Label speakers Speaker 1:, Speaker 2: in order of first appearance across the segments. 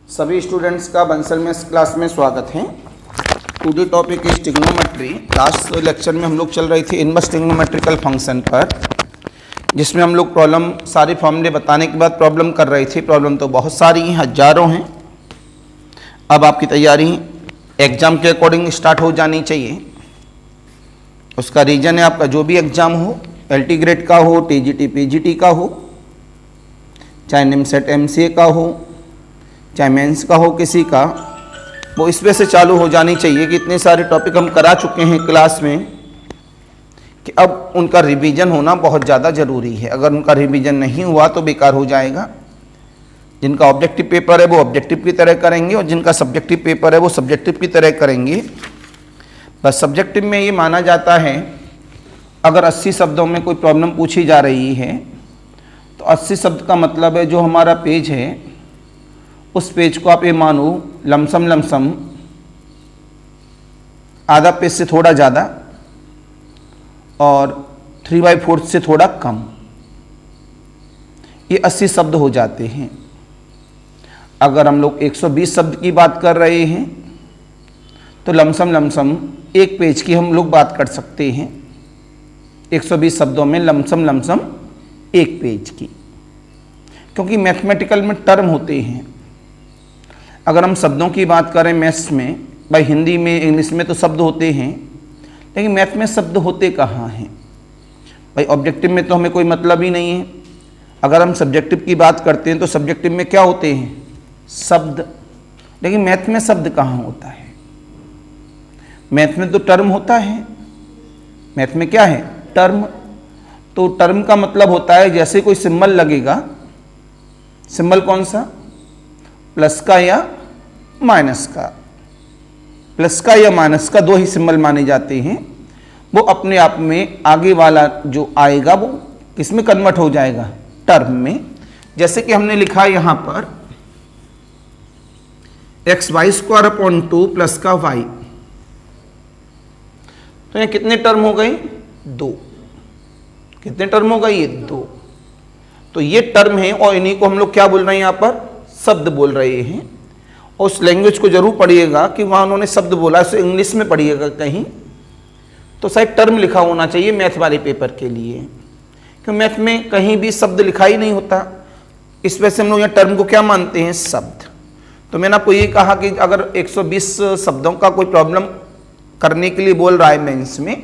Speaker 1: सभी स्टूडेंट्स का बंसल में क्लास में स्वागत है। Today topic is trigonometry. Last lecture में हम लोग चल रहे थे इनवर्स ट्रिग्नोमेट्रिकल फंक्शन पर, जिसमें हम लोग प्रॉब्लम सारे फॉर्मूले बताने के बाद प्रॉब्लम कर रहे थे। प्रॉब्लम तो बहुत सारी हैं, हजारों हैं। अब आपकी तैयारी एग्ज़ाम के अकॉर्डिंग स्टार्ट हो जानी चाहिए। उसका रीज़न है आपका जो भी एग्ज़ाम हो, LT ग्रेड का हो, TGT PGT का हो, चाहे निमसेट MCA का हो, चाहे मेंस का हो, किसी का, वो इस वजह से चालू हो जानी चाहिए कि इतने सारे टॉपिक हम करा चुके हैं क्लास में कि अब उनका रिवीजन होना बहुत ज़्यादा ज़रूरी है। अगर उनका रिवीजन नहीं हुआ तो बेकार हो जाएगा। जिनका ऑब्जेक्टिव पेपर है वो ऑब्जेक्टिव की तरह करेंगे और जिनका सब्जेक्टिव पेपर है वो सब्जेक्टिव की तरह करेंगे। बस सब्जेक्टिव में ये माना जाता है अगर 80 शब्दों में कोई प्रॉब्लम पूछी जा रही है तो 80 शब्द का मतलब है जो हमारा पेज है उस पेज को आप ये मानो लमसम आधा पेज से थोड़ा ज़्यादा और 3/4 से थोड़ा कम, ये 80 शब्द हो जाते हैं। अगर हम लोग 120 शब्द की बात कर रहे हैं तो लमसम एक पेज की हम लोग बात कर सकते हैं। 120 शब्दों में लमसम एक पेज की, क्योंकि मैथमेटिकल में टर्म होते हैं। अगर हम शब्दों की बात करें मैथ्स में, भाई हिंदी में इंग्लिश में तो शब्द होते हैं, लेकिन मैथ में शब्द होते कहाँ हैं? भाई ऑब्जेक्टिव में तो हमें कोई मतलब ही नहीं है। अगर हम सब्जेक्टिव की बात करते हैं तो सब्जेक्टिव में क्या होते हैं? शब्द। लेकिन मैथ में शब्द कहाँ होता है? मैथ में तो टर्म होता है। मैथ में क्या है? टर्म। तो टर्म का मतलब होता है जैसे कोई सिंबल लगेगा, सिंबल कौन सा? प्लस का या माइनस का। प्लस का या माइनस का दो ही सिंबल माने जाते हैं। वो अपने आप में आगे वाला जो आएगा वो किसमें कन्वर्ट हो जाएगा? टर्म में। जैसे कि हमने लिखा यहाँ पर x/2/2 प्लस का y, तो ये कितने टर्म हो गए? 2। कितने टर्म हो गए? ये 2। तो ये टर्म है और इन्हीं को हम लोग क्या बोल रहे हैं? यहाँ पर शब्द बोल रहे हैं। और उस लैंग्वेज को जरूर पढ़िएगा कि वहाँ उन्होंने शब्द बोला, इसे इंग्लिश में पढ़िएगा कहीं तो शायद टर्म लिखा होना चाहिए मैथ वाले पेपर के लिए, क्योंकि मैथ में कहीं भी शब्द लिखा ही नहीं होता। इस वजह से हम लोग यहाँ टर्म को क्या मानते हैं? शब्द। तो मैंने आपको ये कहा कि अगर 120 शब्दों का कोई प्रॉब्लम करने के लिए बोल रहा है मेंस में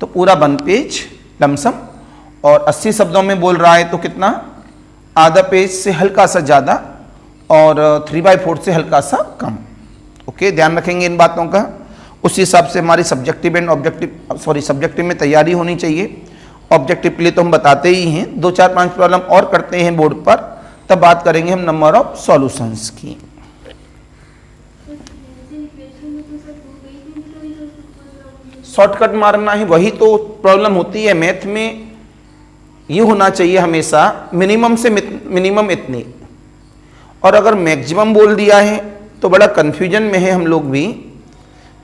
Speaker 1: तो पूरा 1 पेज लमसम, और 80 शब्दों में बोल रहा है तो कितना? आधा पेज से हल्का सा ज़्यादा और 3/4 से हल्का सा कम। ओके, ध्यान रखेंगे इन बातों का। उस हिसाब से हमारी सब्जेक्टिव में तैयारी होनी चाहिए। ऑब्जेक्टिव के लिए तो हम बताते ही हैं। 2 4 5 प्रॉब्लम और करते हैं बोर्ड पर, तब बात करेंगे हम नंबर ऑफ सॉल्यूशंस की। शॉर्टकट मारना है, वही तो प्रॉब्लम होती है मैथ में। ये होना चाहिए हमेशा मिनिमम से मिनिमम इतनी, और अगर मैक्सिमम बोल दिया है तो बड़ा कंफ्यूजन में है हम लोग भी।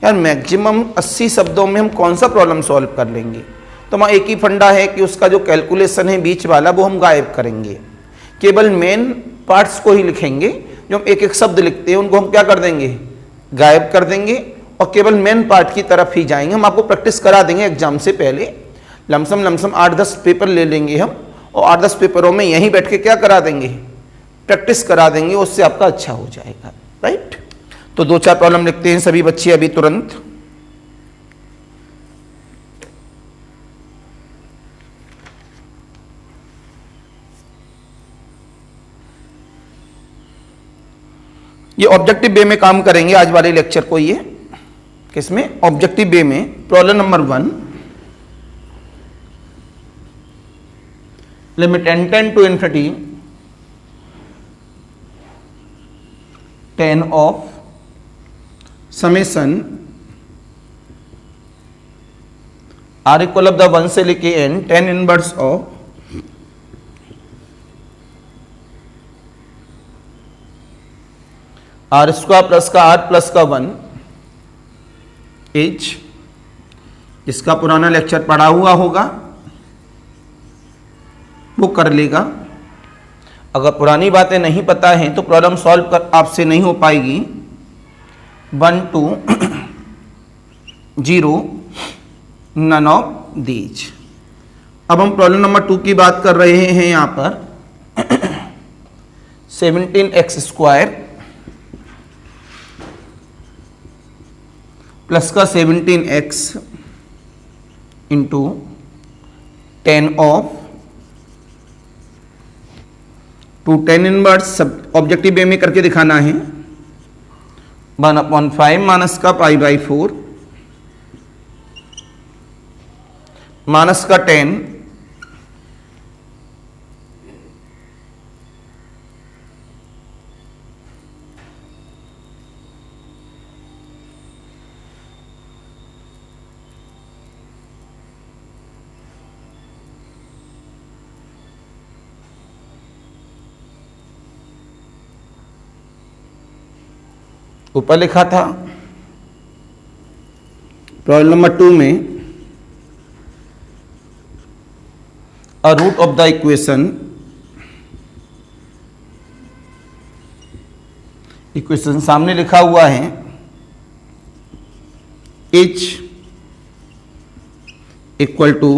Speaker 1: यार मैक्सिमम 80 शब्दों में हम कौन सा प्रॉब्लम सॉल्व कर लेंगे? तो वहाँ एक ही फंडा है कि उसका जो कैलकुलेशन है बीच वाला वो हम गायब करेंगे, केवल मेन पार्ट्स को ही लिखेंगे। जो हम एक एक शब्द लिखते हैं उनको हम क्या कर देंगे? गायब कर देंगे और केवल मेन पार्ट की तरफ ही जाएंगे। हम आपको प्रैक्टिस करा देंगे एग्जाम से पहले। लमसम 8-10 पेपर ले लेंगे हम, और 8-10 पेपरों में यहीं बैठ के क्या करा देंगे? प्रैक्टिस करा देंगे। उससे आपका अच्छा हो जाएगा। राइट? तो 2 4 प्रॉब्लम लिखते हैं सभी बच्चे अभी तुरंत। ये ऑब्जेक्टिव वे में काम करेंगे आज वाले लेक्चर को। ये किसमें? ऑब्जेक्टिव वे में। Problem number 1, limit n tend to infinity 10 of summation r equal of the 1 से लेके n 10 inverse of r² plus का r प्लस का 1 h, जिसका पुराना लेक्चर पढ़ा हुआ होगा वो कर लेगा। अगर पुरानी बातें नहीं पता हैं तो प्रॉब्लम सॉल्व कर आपसे नहीं हो पाएगी। 1 2 0 नन ऑफ दीज। अब हम प्रॉब्लम नंबर 2 की बात कर रहे हैं यहां पर 17x² प्लस का 17x इंटू 10 ऑफ 2 10 इनवर्स सब ऑब्जेक्टिव वे में करके दिखाना है। 1/5 माइनस का π/4 माइनस का 10 ऊपर लिखा था प्रॉब्लम नंबर 2 में a root of the equation सामने लिखा हुआ है h इक्वल टू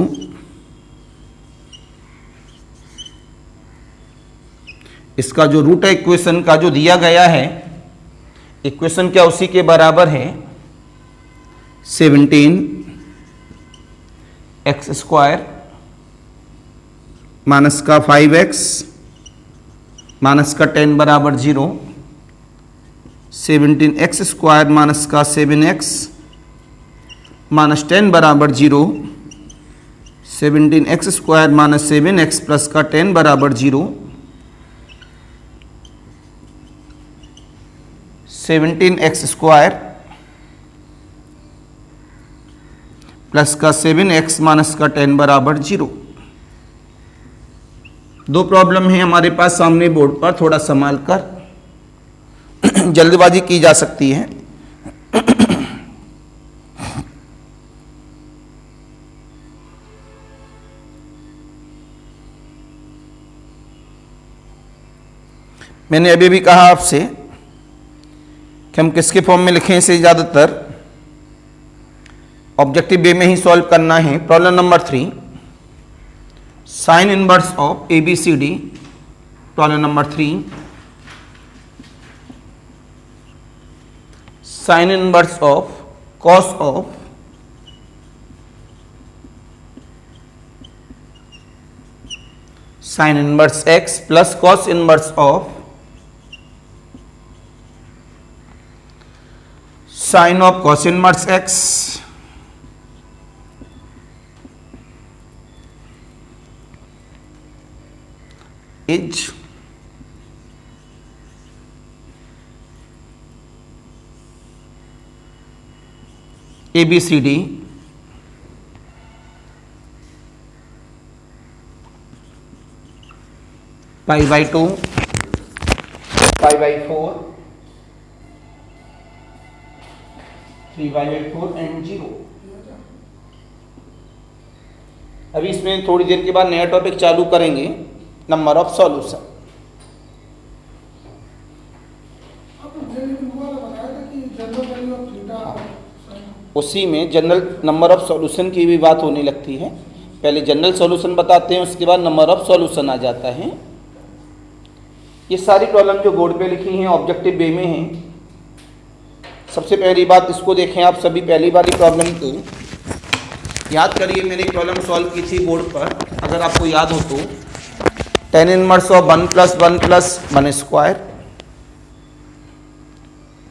Speaker 1: इसका जो रूट है इक्वेशन का जो दिया गया है, इक्वेशन क्या उसी के बराबर है 17x² माइनस का 5x माइनस का 10 बराबर 0। 17x² माइनस का 7x माइनस 10 बराबर 0। 17x² माइनस 7x प्लस का 10 बराबर 0। 17x² प्लस का 7x माइनस का 10 बराबर 0। दो प्रॉब्लम है हमारे पास सामने बोर्ड पर, थोड़ा संभाल कर जल्दबाजी की जा सकती है। मैंने अभी भी कहा आपसे कि हम किसके फॉर्म में लिखें, इसे ज़्यादातर ऑब्जेक्टिव वे में ही सॉल्व करना है। Problem number 3 sine inverse of ABCD। Problem number 3 sine inverse of cos of sine inverse x plus cos inverse of sine of cos inverse x is ABCD π/2 π/4 3/4 and 0। अभी इसमें थोड़ी देर के बाद नया topic चालू करेंगे, नंबर ऑफ सॉल्यूशन। उसी में जनरल नंबर ऑफ सॉल्यूशन की भी बात होने लगती है। पहले जनरल सॉल्यूशन बताते हैं, उसके बाद नंबर ऑफ सॉल्यूशन आ जाता है। ये सारी प्रॉब्लम जो बोर्ड पे लिखी हैं ऑब्जेक्टिव वे में हैं। सबसे पहली बात इसको देखें आप सभी, पहली वाली प्रॉब्लम को याद करिए। मैंने प्रॉब्लम सॉल्व की थी बोर्ड पर, अगर आपको याद हो तो। tan inverse of 1 + 1 + 1²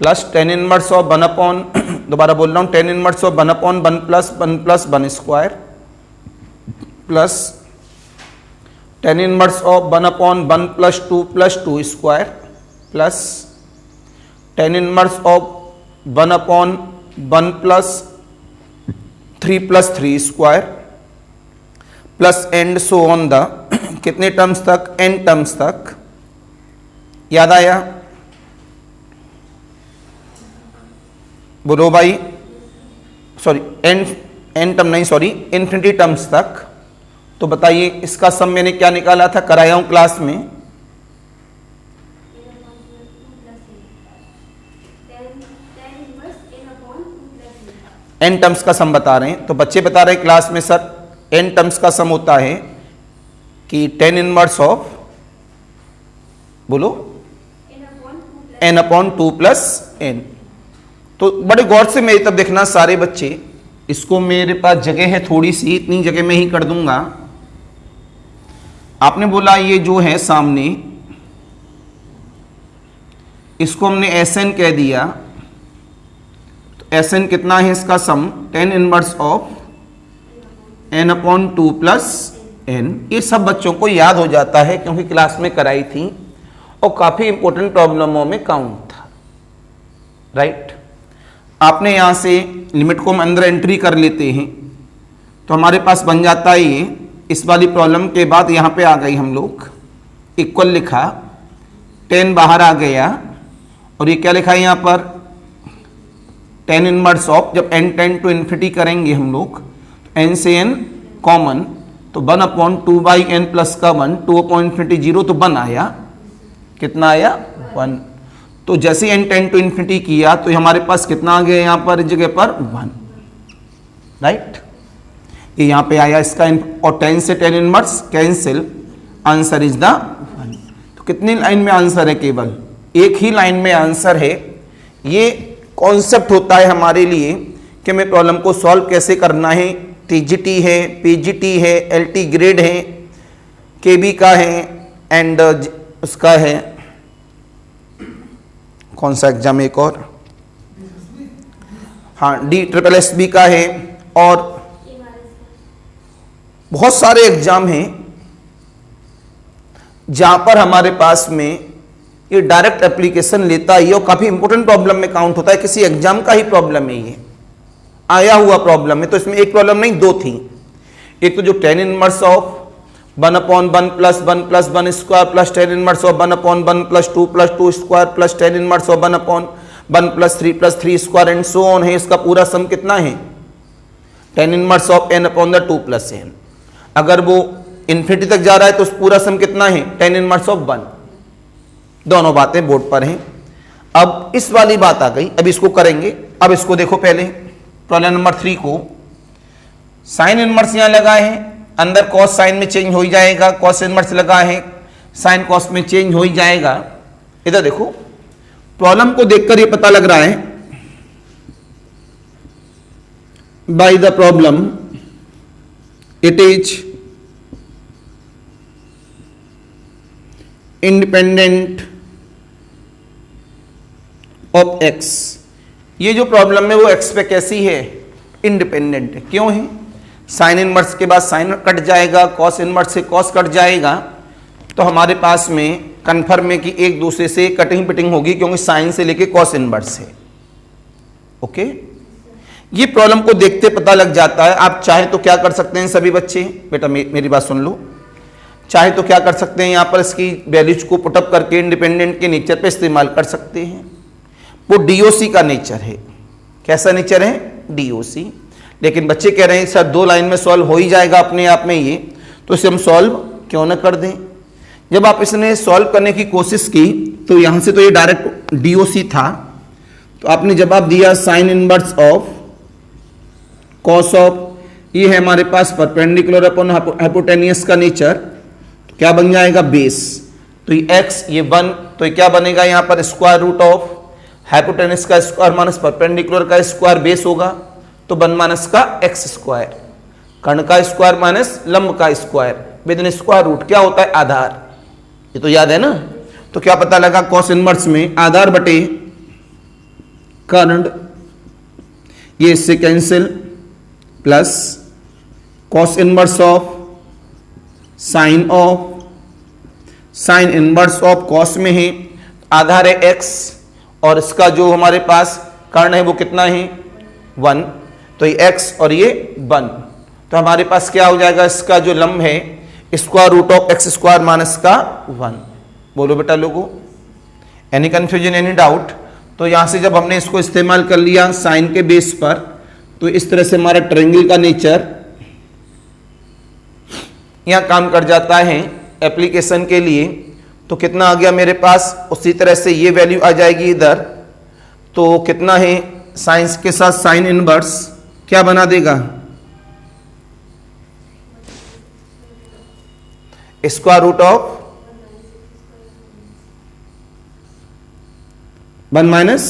Speaker 1: plus tan inverse of 1 दोबारा बोल रहा हूँ, tan inverse of 1/1 + 1 + 1² plus tan inverse of 1/1 + 2 + 2² plus tan inverse of 1/1 + 3 + 3² plus and so on the कितने टर्म्स तक, n टर्म्स तक। याद आया? बोलो भाई। सॉरी n टर्म नहीं, सॉरी इन्फिनिटी टर्म्स तक। तो बताइए इसका सम मैंने क्या निकाला था, कराया हूं क्लास में। n टर्म्स का सम बता रहे हैं। तो बच्चे बता रहे हैं क्लास में सर n टर्म्स का सम होता है कि tan इनवर्स ऑफ, बोलो, n/2 प्लस n। तो बड़े गौर से मेरी तरफ देखना सारे बच्चे, इसको मेरे पास जगह है थोड़ी सी, इतनी जगह में ही कर दूंगा। आपने बोला ये जो है सामने, इसको हमने Sn कह दिया, तो Sn कितना है इसका सम, tan inverse of n/2 plus n। ये सब बच्चों को याद हो जाता है क्योंकि क्लास में कराई थी और काफी इंपॉर्टेंट प्रॉब्लमों में काउंट था, राइट। आपने यहां से लिमिट को हम अंदर एंट्री कर लेते हैं तो हमारे पास बन जाता है ये, इस वाली प्रॉब्लम के बाद यहां पे आ गई, हम लोग इक्वल लिखा, 10 बाहर आ गया और ये क्या लिखा है यहां पर, tan इनवर्स ऑफ, जब n टेंड टू इन्फिनिटी करेंगे हम लोग तो n से n कॉमन, तो 1/2/n प्लस का 1, 2/∞ 0, तो 1 आया, कितना आया 1। तो जैसे n टेंड टू इन्फिनिटी किया तो हमारे पास कितना आ गया यहां पर, इस जगह पर 1, राइट। ये यहां पे आया इसका, और 10 से tan inverse cancel, answer is the 1। तो कितनी लाइन में आंसर है, केवल एक ही लाइन में आंसर है। ये कॉन्सेप्ट होता है हमारे लिए कि हमें प्रॉब्लम को सॉल्व कैसे करना है। टीजीटी है, पीजीटी है, एलटी ग्रेड है, केबी का है, एंड उसका है कौन सा एग्जाम, एक और, हाँ, DSSB का है, और बहुत सारे एग्जाम हैं जहां पर हमारे पास में ये डायरेक्ट एप्लीकेशन लेता है और काफी इंपॉर्टेंट प्रॉब्लम में काउंट होता है। किसी एग्जाम का ही प्रॉब्लम है, ये आया हुआ प्रॉब्लम है। तो इसमें एक प्रॉब्लम नहीं, दो थी। एक तो जो tan inverse of 1/1 plus 1 plus 1 square plus tan inverse of 1/1 plus 2 square plus tan inverse of 1/1 plus 3 square and so on है। इसका पूरा सम कितना है, tan inverse of n/2 plus n। अगर वो इन्फिनिटी तक जा रहा है तो उस पूरा सम कितना है, tan इनवर्स ऑफ 1। दोनों बातें बोर्ड पर हैं। अब इस वाली बात आ गई, अब इसको करेंगे। अब इसको देखो, पहले प्रॉब्लम नंबर 3 को, साइन इनवर्स यहां लगा है, अंदर कॉस साइन में चेंज हो ही जाएगा, कॉस इनवर्स लगा है, साइन कॉस में चेंज हो ही जाएगा। इधर देखो, प्रॉब्लम को देखकर ये पता लग रहा है, by the problem it is independent of x। ये जो प्रॉब्लम है वो x पे कैसी है, इंडिपेंडेंट है। क्यों है, साइन इनवर्स के बाद साइन कट जाएगा, कॉस इनवर्स से कॉस कट जाएगा, तो हमारे पास में कन्फर्म है कि एक दूसरे से कटिंग पिटिंग होगी क्योंकि साइन से लेके कॉस इनवर्स है। ओके, ये प्रॉब्लम को देखते पता लग जाता है। आप चाहे तो क्या कर सकते हैं सभी बच्चे, बेटा मेरी बात सुन लो, चाहे तो क्या कर सकते हैं, यहां पर इसकी वैल्यूज को पुटअप करके इंडिपेंडेंट के नेचर पे इस्तेमाल कर सकते हैं। वो डीओसी का नेचर है। कैसा नेचर है, डीओसी। लेकिन बच्चे कह रहे हैं सर 2 लाइन में सॉल्व हो ही जाएगा अपने आप में ये, तो इसे हम सॉल्व क्यों ना कर दें। जब आप इसने सॉल्व करने की कोशिश की तो यहां से तो ये डायरेक्ट डीओसी था, तो आपने जवाब दिया sine inverse of cos of, ये है हमारे पास परपेंडिकुलर अपॉन हाइपोटेनियस का नेचर, तो क्या बन जाएगा, बेस। तो ये x, ये 1, तो ये क्या बनेगा यहां पर, स्क्वायर रूट ऑफ हाइपोटेनियस का स्क्वायर माइनस परपेंडिकुलर का स्क्वायर, बेस होगा तो 1 माइनस का x स्क्वायर, कर्ण का स्क्वायर माइनस लंब का square within square root, क्या होता है, आधार। ये तो याद है ना। तो क्या पता लगा, कॉस इनवर्स में आधार बटे कर्ण, ये इससे cancel, plus cos inverse of sine inverse of cos में है, आधार है x, और इसका जो हमारे पास कर्ण है वो कितना है, 1, तो ये x और ये 1, तो हमारे पास क्या हो जाएगा, इसका जो लंब है square root of x square minus का 1। बोलो बेटा लोगों, एनी कंफ्यूजन, एनी डाउट। तो यहां से जब हमने इसको इस्तेमाल कर लिया साइन के बेस पर, तो इस तरह से हमारा ट्रायंगल का नेचर यहां काम कर जाता है एप्लीकेशन के लिए। तो कितना आ गया मेरे पास, उसी तरह से ये वैल्यू आ जाएगी इधर, तो कितना है, साइंस के साथ साइन इनवर्स क्या बना देगा, square root of 1 minus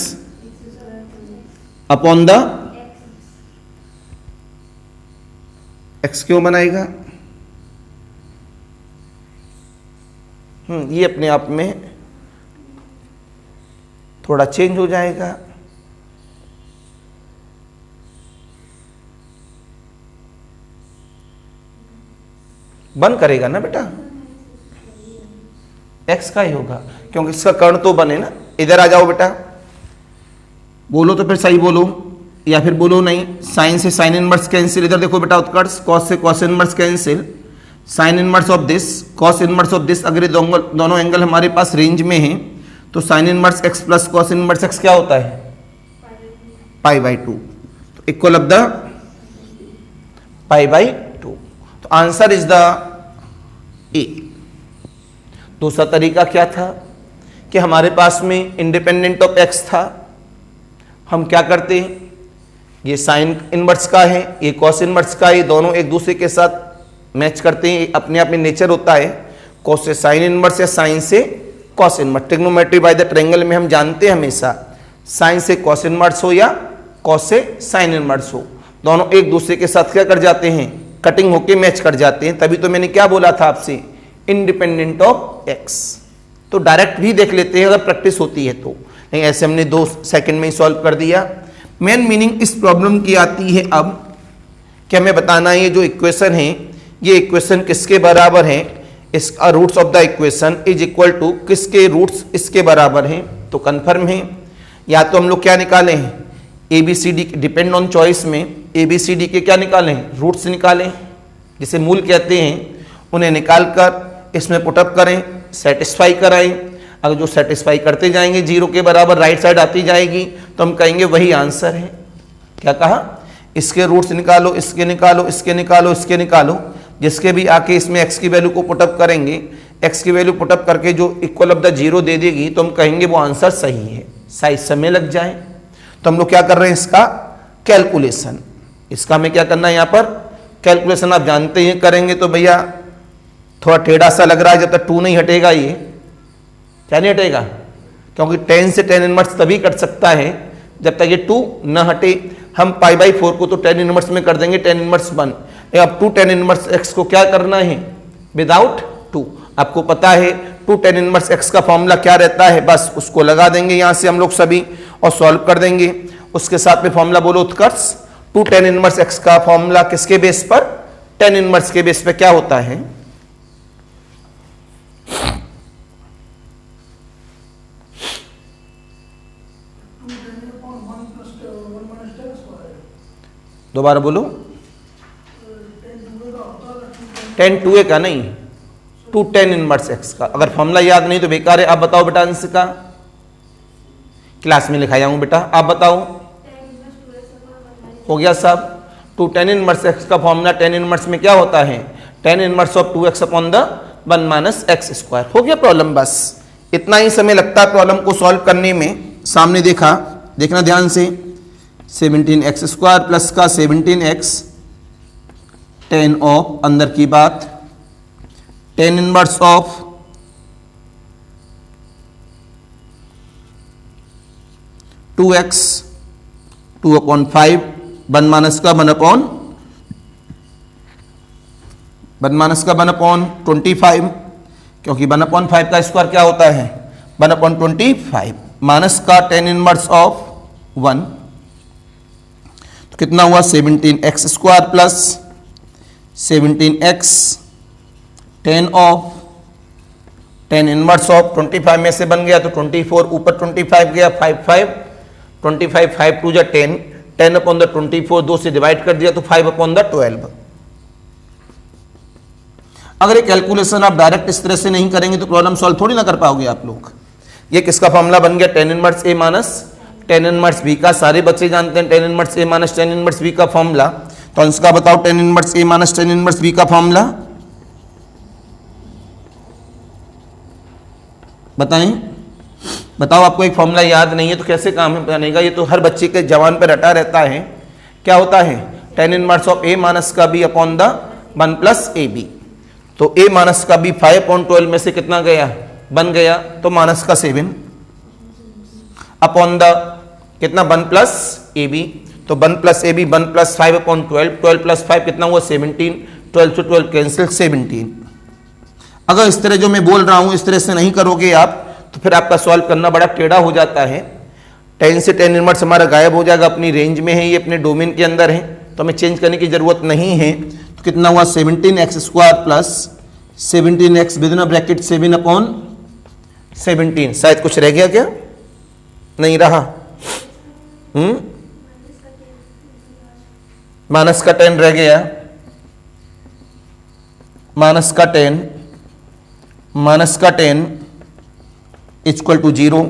Speaker 1: upon the x क्यों बनाएगा। ये अपने आप में थोड़ा चेंज हो जाएगा। बन करेगा ना बेटा, एक्स का ही होगा क्योंकि इसका कर्ण तो बने ना। इधर आ जाओ बेटा, बोलो तो फिर सही बोलो या फिर बोलो नहीं। साइन से साइन इनवर्स कैंसिल, इधर देखो बेटा उत्कर्ष, कॉस से cos inverse cancel, sine inverse of this cos inverse of this. अगर ये दोनों एंगल हमारे पास रेंज में हैं तो sine inverse x plus cos inverse x क्या होता है, π/2। तो इक्वल ऑफ द π/2। तो आंसर इज द ए। दूसरा तरीका क्या था कि हमारे पास में इंडिपेंडेंट ऑफ एक्स था, हम क्या करते हैं, ये साइन इनवर्स का है, ये कॉस इनवर्स का है, ये दोनों एक दूसरे के साथ मैच करते हैं। अपने आप में नेचर होता है, कॉस से साइन इनवर्स या साइन से cos inverse. Trigonometry by the triangle में हम जानते हैं हमेशा साइन से कॉस इनवर्स हो या कॉस से साइन इनवर्स हो, दोनों एक दूसरे के साथ क्या कर जाते हैं, कटिंग होके मैच कर जाते हैं। तभी तो मैंने क्या बोला था आपसे, इंडिपेंडेंट ऑफ एक्स। तो डायरेक्ट भी देख लेते हैं अगर प्रैक्टिस होती है तो, नहीं ऐसे हमने 2 सेकंड में ही सॉल्व कर दिया। मेन मीनिंग इस प्रॉब्लम की आती है अब कि हमें बताना है ये जो इक्वेशन है, ये इक्वेशन किसके बराबर है, इसका roots of the equation is equal to किसके रूट्स इसके बराबर हैं। तो कन्फर्म है, या तो हम लोग क्या निकाले हैं, ABCD डिपेंड ऑन चॉइस में ABCD के क्या निकालें, रूट्स निकालें, जिसे मूल कहते हैं, उन्हें निकाल कर इसमें पुटअप करें, सेटिस्फाई कराएं। अगर जो सेटिस्फाई करते जाएंगे 0 के बराबर राइट साइड आती जाएगी तो हम कहेंगे वही आंसर है। क्या कहा, इसके रूट्स निकालो, इसके निकालो, इसके निकालो, इसके निकालो, जिसके भी आके इसमें x की वैल्यू को पुटअप करेंगे, x की वैल्यू पुटअप करके जो इक्वल ऑफ द 0 दे देगी तो हम कहेंगे वो आंसर सही है। शायद समय लग जाए तो हम लोग क्या कर रहे हैं, इसका कैलकुलेशन, इसका हमें क्या करना है, यहाँ पर कैलकुलेशन। आप जानते हैं करेंगे तो भैया थोड़ा टेढ़ा सा लग रहा है, जब तक 2 नहीं हटेगा, ये क्या नहीं हटेगा, क्योंकि 10 से 10 इनवर्स तभी कट सकता है जब तक ये 2 न हटे। हम π/4 को तो 10 इनवर्स में कर देंगे, 10 इनवर्स 1। अब 2 10 इनवर्स x को क्या करना है, विदाउट 2। आपको पता है 2 10 इनवर्स x का फॉर्मूला क्या रहता है, बस उसको लगा देंगे यहाँ से हम लोग सभी और सॉल्व कर देंगे। उसके साथ में फॉर्मूला बोलो उत्कर्ष, 2 10 इनवर्स x का फॉर्मूला किसके बेस पर, 10 इनवर्स के बेस पे क्या होता है, दोबारा बोलो, 10 2a का नहीं, 2 10 इनवर्स x का। अगर फॉर्मूला याद नहीं तो बेकार है। आप बताओ बेटा अंश का, क्लास में लिखाया हूं बेटा, आप बताओ, हो गया सब। 2 10 इनवर्स x का फॉर्मूला 10 इनवर्स में क्या होता है, 10 inverse of 2x upon the 1 minus x square. हो गया प्रॉब्लम, बस इतना ही समय लगता है प्रॉब्लम को सॉल्व करने में। सामने देखा, देखना ध्यान से, 17x स्क्वायर प्लस का 17x 10 ऑफ, अंदर की बात 10 इनवर्स ऑफ 2x 2/5, 1 माइनस का 1/25, क्योंकि 1/5 का स्क्वायर क्या होता है, 1/25, माइनस का 10 इनवर्स ऑफ 1, तो कितना हुआ 17x square plus 17x 10 of 10 inverse of 25 में से बन गया तो 24, ऊपर 25 गया, 5 5 25, 5 2 10, 10 अपॉन द 24, 2 से डिवाइड कर दिया तो 5 अपॉन द 12। अगर ये कैलकुलेशन आप डायरेक्ट इस तरह से नहीं करेंगे तो प्रॉब्लम सॉल्व थोड़ी ना कर पाओगे आप लोग। ये किसका फॉर्मूला बन गया, 10 inverse a minus 10 inverse b का। सारे बच्चे जानते हैं 10 inverse a minus 10 inverse b का फॉर्मूला। तो इसका बताओ 10 inverse a minus 10 inverse b का फॉर्मूला बताएं। बताओ, आपको एक फॉर्मूला याद नहीं है तो कैसे काम बनेगा? ये तो हर बच्चे के जवान पे रटा रहता है। क्या होता है? tan inverse of a minus का b upon the 1 plus A B. तो a माइनस का b 5/12 में से कितना गया? 1 गया, तो माइनस का 7 अपॉन द कितना? 1 प्लस ए बी। तो 1 plus A B 1 plus 5/12, 12 plus 5 कितना हुआ? 17। 12 से 12 कैंसिल, 17। अगर इस तरह जो मैं बोल रहा हूं इस तरह से नहीं करोगे आप तो फिर आपका सॉल्व करना बड़ा टेढ़ा हो जाता है। tan से tan इनवर्स हमारा गायब हो जाएगा, अपनी रेंज में है, ये अपने डोमेन के अंदर है, तो हमें चेंज करने की जरूरत नहीं है। तो कितना हुआ? 17x² plus 17x with in bracket 7/17। शायद कुछ रह गया क्या? नहीं रहा। माइनस का 10 रह गया, माइनस का 10 इक्वल टू 0।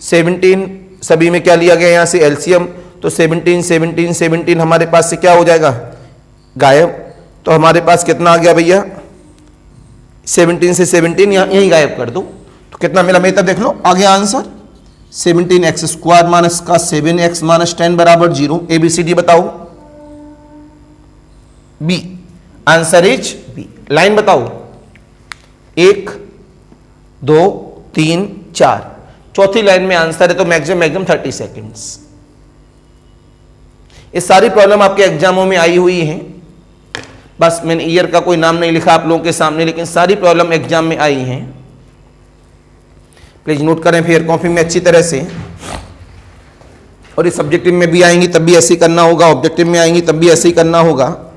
Speaker 1: 17 सभी में क्या लिया गया यहां से? एलसीएम। तो 17 17 17 हमारे पास से क्या हो जाएगा? गायब। तो हमारे पास कितना आ गया भैया? 17 से 17 यहीं गायब कर दो तो कितना मिला? मैं तब देख लो, आ गया आंसर 17x² माइनस का 7x माइनस 10 बराबर 0। ABCD बताओ। B, answer is B. Line बताओ, 1 2 3 4, चौथी लाइन में आंसर है, तो मैक्सिमम 30 सेकेंड्स। ये सारी प्रॉब्लम आपके एग्जामों में आई हुई है, बस मैंने ईयर का कोई नाम नहीं लिखा आप लोगों के सामने, लेकिन सारी प्रॉब्लम एग्जाम में आई हैं। प्लीज नोट करें फिर कॉपी में अच्छी तरह से। और इस सब्जेक्टिव में भी आएंगी तब भी ऐसे ही करना होगा, ऑब्जेक्टिव में आएंगी तब भी ऐसे ही करना होगा।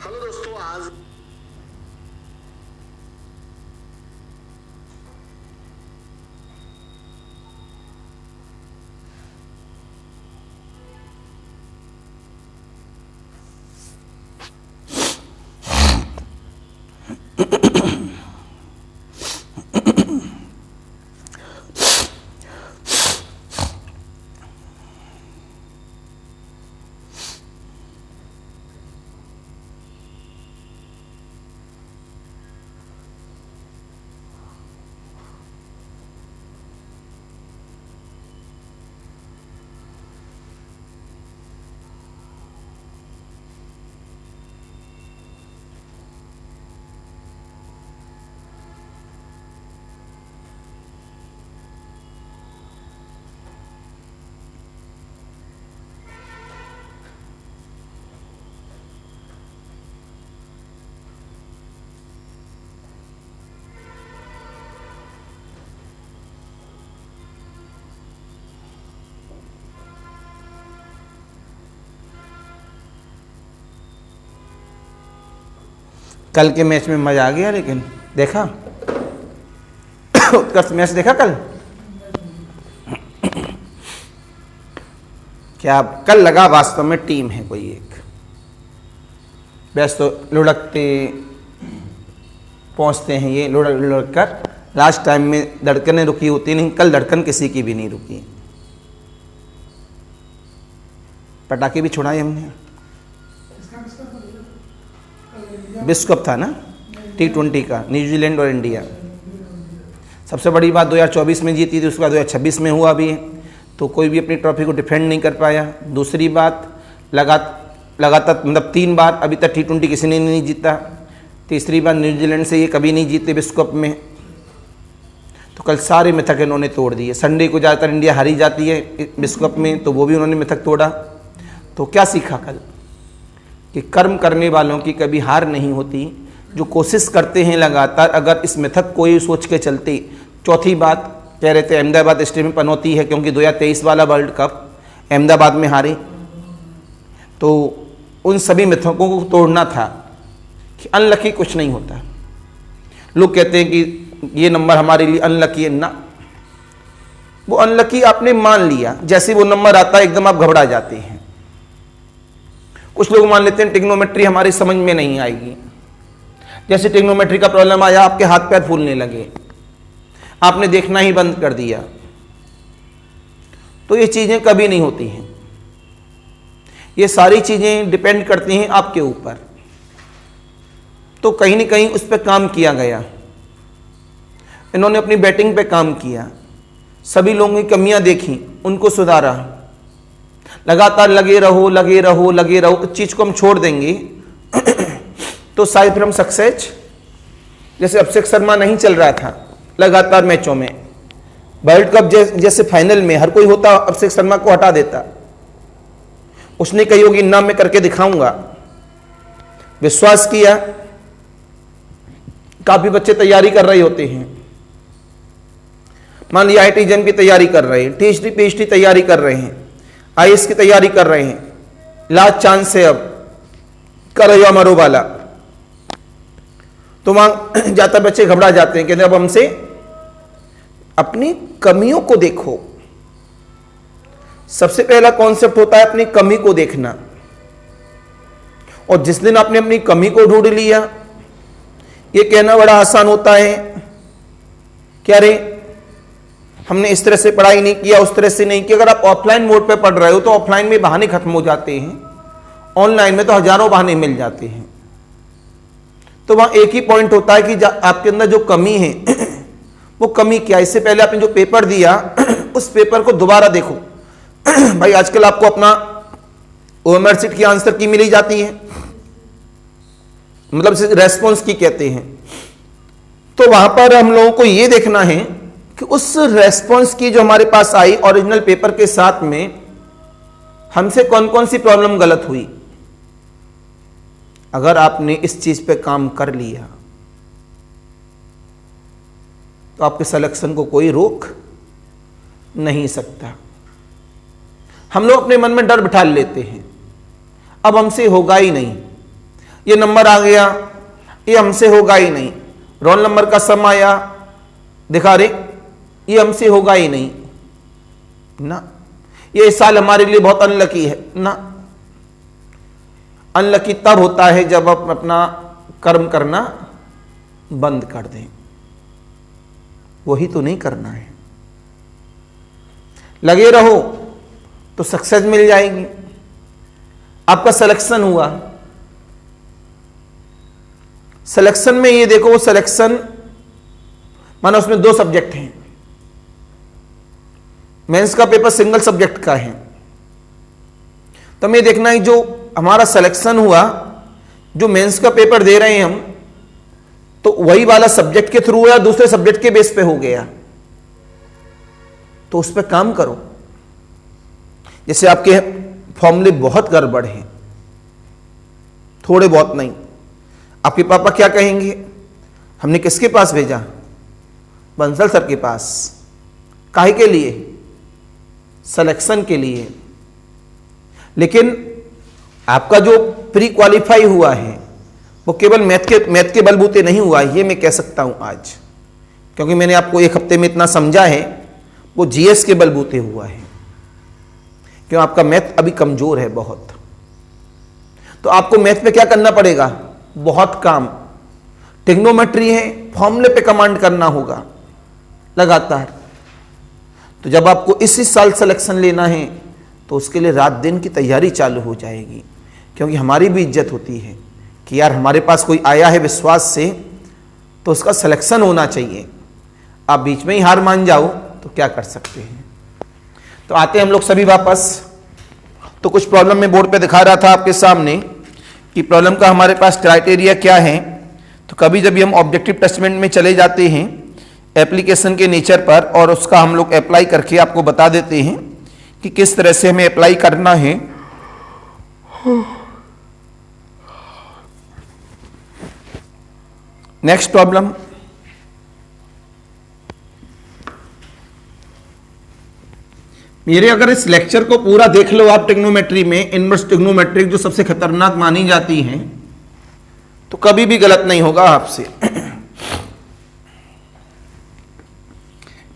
Speaker 2: हेलो दोस्तों, आज
Speaker 1: कल के मैच में मजा आ गया, लेकिन देखा उत्कर्ष मैच देखा कल? क्या कल लगा वास्तव में टीम है कोई एक, बस तो लुढ़कते पहुंचते हैं ये लुढ़क लुढ़क कर, लास्ट टाइम में धड़कनें रुकी होती नहीं, कल धड़कन किसी की भी नहीं रुकी। पटाखे भी छुड़ाए हमने। विश्व कप था ना T20 का, न्यूजीलैंड और इंडिया। सबसे बड़ी बात 2024 में जीती थी, उसके बाद 2026 में हुआ भी है, तो कोई भी अपनी ट्रॉफी को डिफेंड नहीं कर पाया। दूसरी बात लगातार मतलब 3 बार अभी तक T20 किसी ने नहीं जीता। तीसरी बार न्यूजीलैंड से ये कभी नहीं जीते विश्व कप में। तो कल सारे मिथक इन्होंने तोड़ दिए। संडे को ज़्यादातर इंडिया हारी जाती है विश्व कप में, तो वो भी उन्होंने मिथक तोड़ा। तो क्या सीखा कल? कि कर्म करने वालों की कभी हार नहीं होती, जो कोशिश करते हैं लगातार। अगर इस मिथक को ही सोच के चलते, चौथी बात कह रहे थे अहमदाबाद स्टेडियम में पनौती है, क्योंकि 2023 वाला वर्ल्ड कप अहमदाबाद में हारे, तो उन सभी मिथकों को तोड़ना था कि अनलकी कुछ नहीं होता। लोग कहते हैं कि ये नंबर हमारे लिए अनलकी है, ना, वो अनलकी आपने मान लिया, जैसे वो नंबर आता है एकदम आप घबरा जाते हैं। कुछ लोग मान लेते हैं ट्रिग्नोमेट्री हमारी समझ में नहीं आएगी, जैसे ट्रिग्नोमेट्री का प्रॉब्लम आया आपके हाथ पैर फूलने लगे, आपने देखना ही बंद कर दिया। तो ये चीजें कभी नहीं होती हैं, ये सारी चीजें डिपेंड करती हैं आपके ऊपर। तो कहीं ना कहीं उस पर काम किया गया, इन्होंने अपनी बैटिंग पे काम किया, सभी लोगों की कमियां देखी, उनको सुधारा, लगातार लगे रहो लगे रहो लगे रहो। इस चीज को हम छोड़ देंगे तो शायद फिर हम सक्सेस, जैसे अभिषेक शर्मा नहीं चल रहा था लगातार मैचों में, वर्ल्ड कप जैसे फाइनल में हर कोई होता अभिषेक शर्मा को हटा देता, उसने कही होगी ना मैं करके दिखाऊंगा, विश्वास किया। काफी बच्चे तैयारी कर रहे होते हैं, मान लिया IIT JEM की तैयारी कर रहे हैं, THD PhD तैयारी कर रहे हैं, IAS की तैयारी कर रहे हैं, लास्ट चांस है अब, करो मरो वाला। तो वहां जाता बच्चे घबरा जाते हैं, कहते अब हमसे अपनी कमियों को देखो। सबसे पहला कॉन्सेप्ट होता है अपनी कमी को देखना, और जिस दिन आपने अपनी कमी को ढूंढ लिया, ये कहना बड़ा आसान होता है कि अरे हमने इस तरह से पढ़ाई नहीं किया, उस तरह से नहीं किया। अगर आप ऑफलाइन मोड पे पढ़ रहे हो तो ऑफलाइन में बहाने खत्म हो जाते हैं, ऑनलाइन में तो हजारों बहाने मिल जाते हैं। तो वहां एक ही पॉइंट होता है कि आपके अंदर जो कमी है वो कमी क्या है। इससे पहले आपने जो पेपर दिया उस पेपर को दोबारा देखो। भाई आजकल आपको अपना OMR शीट की आंसर की मिली जाती है, मतलब रेस्पॉन्स की कहते हैं। तो वहां पर हम लोगों को यह देखना है कि उस रेस्पॉन्स की जो हमारे पास आई ओरिजिनल पेपर के साथ में हमसे कौन कौन सी प्रॉब्लम गलत हुई। अगर आपने इस चीज पे काम कर लिया तो आपके सिलेक्शन को कोई रोक नहीं सकता। हम लोग अपने मन में डर बिठा लेते हैं, अब हमसे होगा ही नहीं, ये नंबर आ गया, ये हमसे होगा ही नहीं। रोल नंबर का सम आया, दिखा रहे ये हमसे होगा ही नहीं ना, ये इस साल हमारे लिए बहुत अनलकी है ना। अनलकी तब होता है जब आप अपना कर्म करना बंद कर दें, वही तो नहीं करना है। लगे रहो तो सक्सेस मिल जाएगी। आपका सिलेक्शन हुआ, सिलेक्शन में ये देखो, वो सिलेक्शन मानो उसमें 2 सब्जेक्ट हैं, मेंस का पेपर सिंगल सब्जेक्ट का है। तो हमें देखना है जो हमारा सिलेक्शन हुआ, जो मेंस का पेपर दे रहे हैं हम, तो वही वाला सब्जेक्ट के थ्रू या दूसरे सब्जेक्ट के बेस पे हो गया, तो उस पर काम करो। जैसे आपके फॉर्मूले बहुत गड़बड़ हैं, थोड़े बहुत नहीं, आपके पापा क्या कहेंगे, हमने किसके पास भेजा, बंसल सर के पास, काहे के लिए, सिलेक्शन के लिए। लेकिन आपका जो प्री क्वालिफाई हुआ है वो केवल मैथ के बलबूते नहीं हुआ, ये मैं कह सकता हूं आज, क्योंकि मैंने आपको 1 हफ्ते में इतना समझा है, वो GS के बलबूते हुआ है। क्यों, आपका मैथ अभी कमजोर है बहुत, तो आपको मैथ में क्या करना पड़ेगा, बहुत काम। ट्रिग्नोमेट्री है, फॉर्मूले पे कमांड करना होगा लगातार। तो जब आपको इसी साल सिलेक्शन लेना है तो उसके लिए रात दिन की तैयारी चालू हो जाएगी, क्योंकि हमारी भी इज्जत होती है कि यार हमारे पास कोई आया है विश्वास से, तो उसका सिलेक्शन होना चाहिए। आप बीच में ही हार मान जाओ तो क्या कर सकते हैं। तो आते हैं हम लोग सभी वापस। तो कुछ प्रॉब्लम में बोर्ड पे दिखा रहा था आपके सामने कि प्रॉब्लम का हमारे पास क्राइटेरिया क्या है। तो कभी जब भी हम ऑब्जेक्टिव टेस्टमेंट में चले जाते हैं एप्लीकेशन के नेचर पर, और उसका हम लोग अप्लाई करके आपको बता देते हैं कि किस तरह से हमें अप्लाई करना है। नेक्स्ट प्रॉब्लम, मेरे अगर इस लेक्चर को पूरा देख लो आप, ट्रिग्नोमेट्री में इनवर्स ट्रिग्नोमेट्रिक जो सबसे खतरनाक मानी जाती हैं, तो कभी भी गलत नहीं होगा आपसे।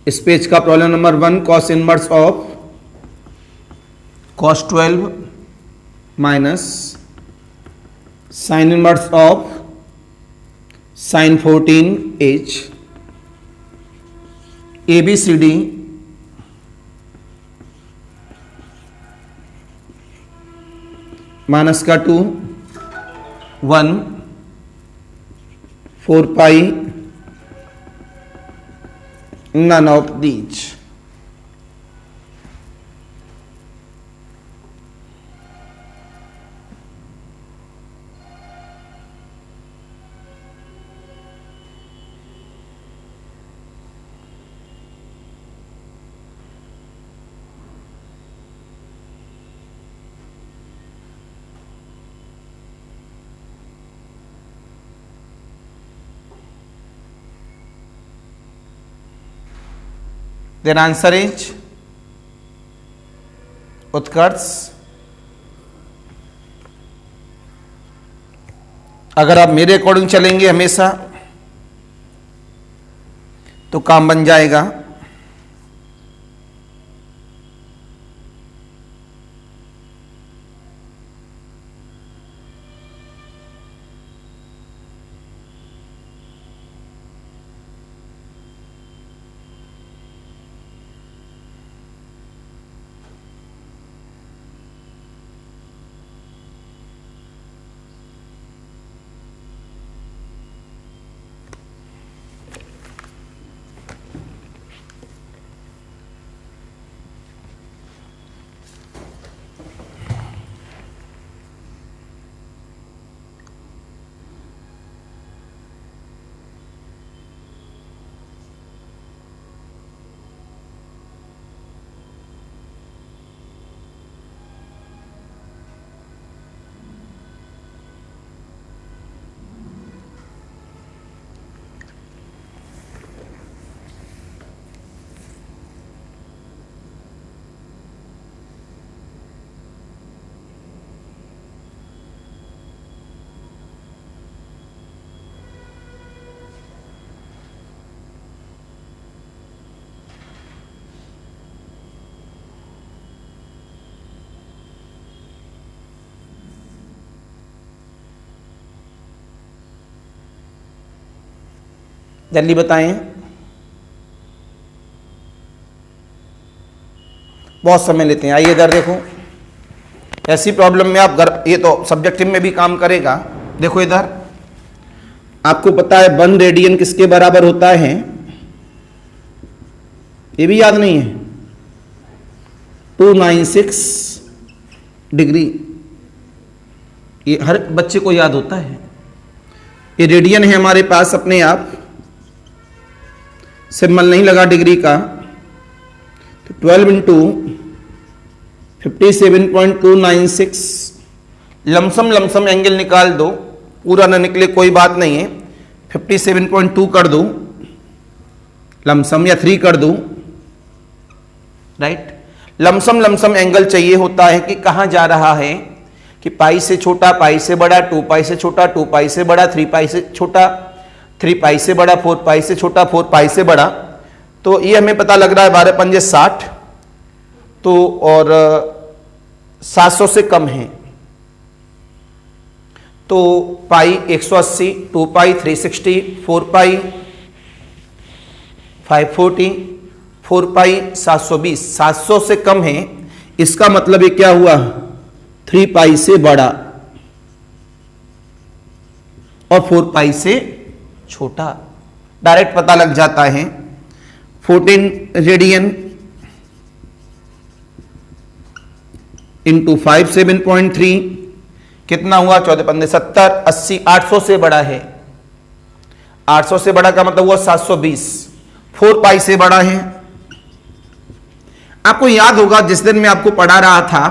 Speaker 1: इस पेज का problem number 1, cos inverse of cos 12 minus sine inverse of sin 14h, ABCD minus का 2 1 4 पाई none of these। Then answer is उत्कर्ष। अगर आप मेरे अकॉर्डिंग चलेंगे हमेशा तो काम बन जाएगा। जल्दी बताएं, बहुत समय लेते हैं। आइए इधर देखो, ऐसी प्रॉब्लम में आप ये तो सब्जेक्टिव में भी काम करेगा। देखो इधर आपको पता है 1 रेडियन किसके बराबर होता है, ये भी याद नहीं है, 296 डिग्री। ये हर बच्चे को याद होता है। ये रेडियन है हमारे पास अपने आप, सिंबल नहीं लगा डिग्री का, तो 12 इंटू 57.296 लमसम एंगल निकाल दो, पूरा ना निकले कोई बात नहीं है, 57.2 कर दो लमसम, या 3 कर दो, राइट। लमसम एंगल चाहिए होता है कि कहाँ जा रहा है, कि पाई से छोटा, पाई से बड़ा, 2 पाई से छोटा, 2 पाई से बड़ा, 3 पाई से छोटा, 3 पाई से बड़ा, 4 पाई से छोटा, 4 पाई से बड़ा। तो ये हमें पता लग रहा है 12 पंजे 60, तो और 700 से कम है, तो पाई 180, 2 पाई 360, 4 पाई 540, 4 पाई 720, 700 से कम है। इसका मतलब ये क्या हुआ, 3 पाई से बड़ा और 4 पाई से छोटा, डायरेक्ट पता लग जाता है। 14 रेडियन इंटू 5 7.3 कितना हुआ, 14 पंद्रह 70, 80, 800 से बड़ा है। 800 से बड़ा का मतलब हुआ 720, 4 पाई से बड़ा है। आपको याद होगा जिस दिन मैं आपको पढ़ा रहा था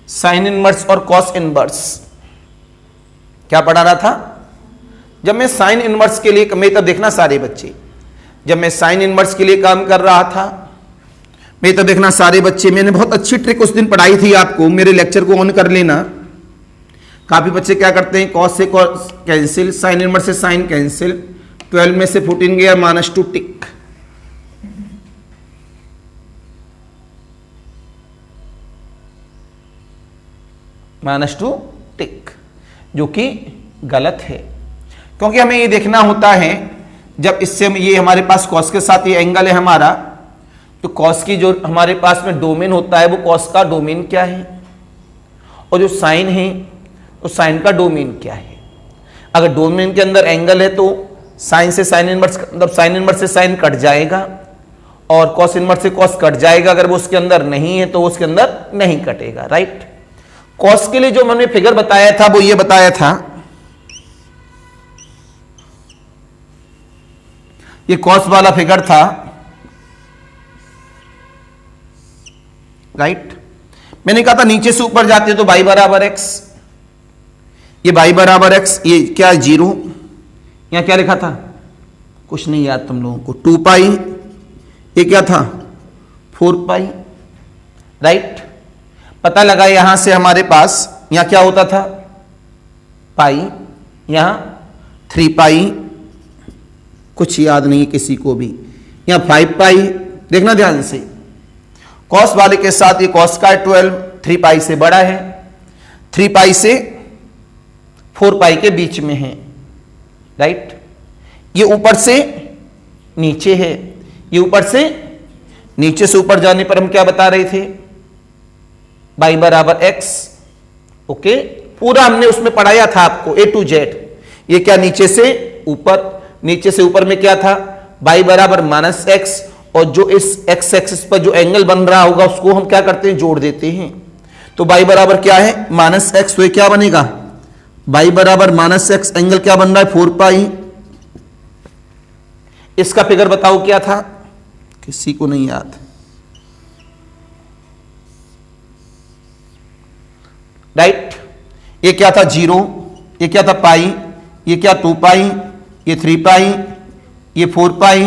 Speaker 1: साइन इनवर्स और कॉस इनवर्स, क्या पढ़ा रहा था, जब मैं साइन इनवर्स के लिए, मैं तब देखना सारे बच्चे, जब मैं साइन इनवर्स के लिए काम कर रहा था, मैं तो देखना सारे बच्चे, मैंने बहुत अच्छी ट्रिक उस दिन पढ़ाई थी आपको, मेरे लेक्चर को ऑन कर लेना। काफी बच्चे क्या करते हैं, कॉस से कॉस कैंसिल, साइन इनवर्स से साइन कैंसिल, 12 में से 14 गया, -2 टिक। -2 टिक, जो कि गलत है, क्योंकि हमें ये देखना होता है जब इससे ये हमारे पास कॉस के साथ ये एंगल है हमारा, तो कॉस की जो हमारे पास में डोमेन होता है वो कॉस का डोमेन क्या है, और जो साइन है तो साइन का डोमेन क्या है। अगर डोमेन के अंदर एंगल है तो साइन से साइन इनवर्स, मतलब साइन इनवर्स से साइन कट जाएगा और कॉस इनवर्स से कॉस कट जाएगा। अगर वो उसके अंदर नहीं है तो उसके अंदर नहीं कटेगा, राइट। कॉस के लिए जो मैंने फिगर बताया था वो ये बताया था, ये कॉस वाला फिगर था, राइट। मैंने कहा था नीचे से ऊपर जाते तो y बराबर x, ये y बराबर x, ये क्या 0, यहां क्या लिखा था, कुछ नहीं याद तुम लोगों को, 2 पाई, ये क्या था 4 पाई, राइट। पता लगा यहां से हमारे पास यहां क्या होता था पाई, यहां 3 पाई, कुछ याद नहीं किसी को भी, यहां 5 पाई। देखना ध्यान से, कॉस वाले के साथ ये कॉस का 12 3 पाई से बड़ा है, 3 पाई से 4 पाई के बीच में है, राइट। ये ऊपर से नीचे है, ये ऊपर से नीचे से ऊपर जाने पर हम क्या बता रहे थे, y बराबर x, ओके। पूरा हमने उसमें पढ़ाया था आपको A to Z। ये क्या नीचे से ऊपर, नीचे से ऊपर में क्या था y बराबर -x, और जो इस x एक्सिस पर जो एंगल बन रहा होगा उसको हम क्या करते हैं, जोड़ देते हैं। तो y बराबर क्या है -x, तो ये क्या बनेगा y बराबर -x, एंगल क्या बन रहा है 4 पाई। इसका फिगर बताओ क्या था, किसी को नहीं याद, राइट। ये क्या था 0, ये क्या था पाई, ये क्या 2 पाई, ये 3 पाई, ये 4 पाई।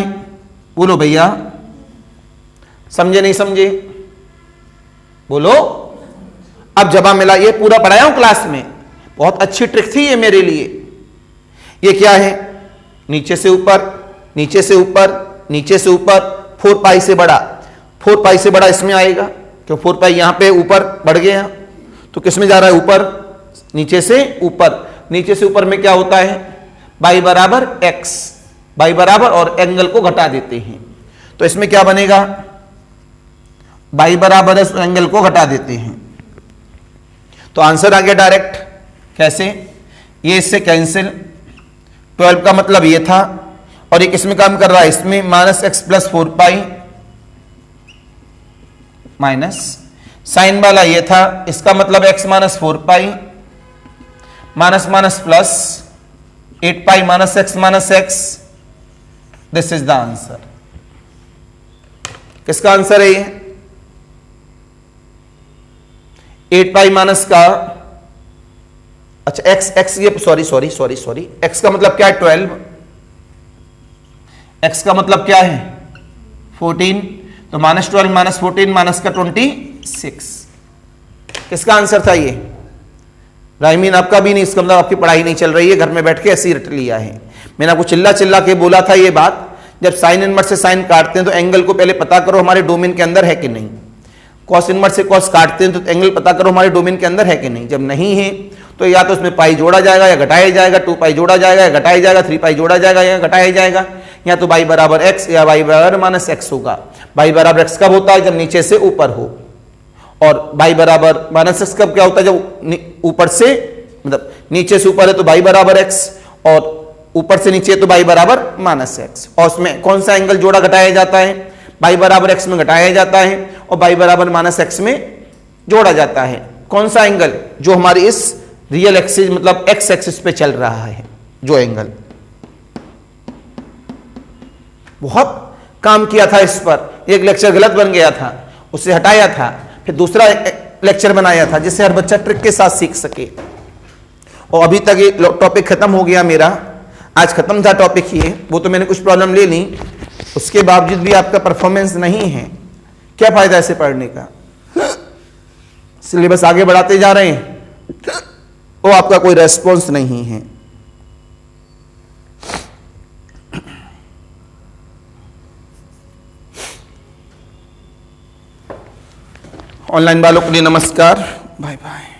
Speaker 1: बोलो भैया, समझे नहीं समझे, बोलो। अब जवाब मिला, ये पूरा पढ़ाया हूं क्लास में, बहुत अच्छी ट्रिक थी ये मेरे लिए। ये क्या है, नीचे से ऊपर, नीचे से ऊपर, नीचे से ऊपर, 4 पाई से बड़ा, 4 पाई से बड़ा इसमें आएगा, क्यों 4 पाई यहां पे ऊपर बढ़ गया, तो किस में जा रहा है ऊपर, नीचे से ऊपर। नीचे से ऊपर में क्या होता है y बराबर x, y बराबर, और एंगल को घटा देते हैं, तो इसमें क्या बनेगा y बराबर है, एंगल को घटा देते हैं, तो आंसर आ गया डायरेक्ट। कैसे, ये इससे कैंसिल, 12 का मतलब ये था, और ये किसमें काम कर रहा है, इसमें -x + 4 पाई, माइनस साइन वाला ये था, इसका मतलब x - 4 pi, minus minus plus 8 pi -x, this is the answer. किसका आंसर है ये, 8 पाई माइनस का, अच्छा x ये सॉरी x का मतलब क्या है 12, x का मतलब क्या है 14, तो -12 - 14 माइनस का 26। किसका आंसर था ये, राइमीन आपका भी नहीं, इसका मतलब आपकी पढ़ाई नहीं चल रही है, घर में बैठ के ऐसे ही रट लिया है। मैंने आपको चिल्ला चिल्ला के बोला था ये बात, जब साइन इनवर्स से साइन काटते हैं तो एंगल को पहले पता करो हमारे डोमेन के अंदर है कि नहीं। कॉस इनवर्स से कॉस काटते हैं तो एंगल पता करो हमारे डोमेन के अंदर है कि नहीं। जब नहीं है तो या तो उसमें पाई जोड़ा जाएगा या घटाया जाएगा, 2 पाई जोड़ा जाएगा या घटाया जाएगा, 3 पाई जोड़ा जाएगा या घटाया जाएगा, या तो y बराबर x या y बराबर -x होगा। y बराबर x कब होता है, जब नीचे से ऊपर हो, और y बराबर -x कब क्या होता है, जब ऊपर से, मतलब नीचे से ऊपर है तो y बराबर x, और ऊपर से नीचे तो y बराबर -x। और उसमें कौन सा एंगल जोड़ा घटाया जाता है, y बराबर x में घटाया जाता है और y बराबर -x में जोड़ा जाता है। कौन सा एंगल, जो हमारी इस रियल एक्सिस मतलब x एक्सिस पे चल रहा है, जो एंगल। बहुत काम किया था इस पर, एक लेक्चर गलत बन गया था, उसे हटाया था, फिर दूसरा लेक्चर बनाया था जिससे हर बच्चा ट्रिक के साथ सीख सके। और अभी तक ये टॉपिक खत्म हो गया मेरा, आज खत्म था टॉपिक ये, वो तो मैंने कुछ प्रॉब्लम ले ली, उसके बावजूद भी आपका परफॉर्मेंस नहीं है, क्या फायदा ऐसे पढ़ने का? सिलेबस आगे बढ़ाते जा रहे हैं, वो आपका कोई रेस्पॉन्स नहीं है। ऑनलाइन वालों के लिए नमस्कार, बाय बाय।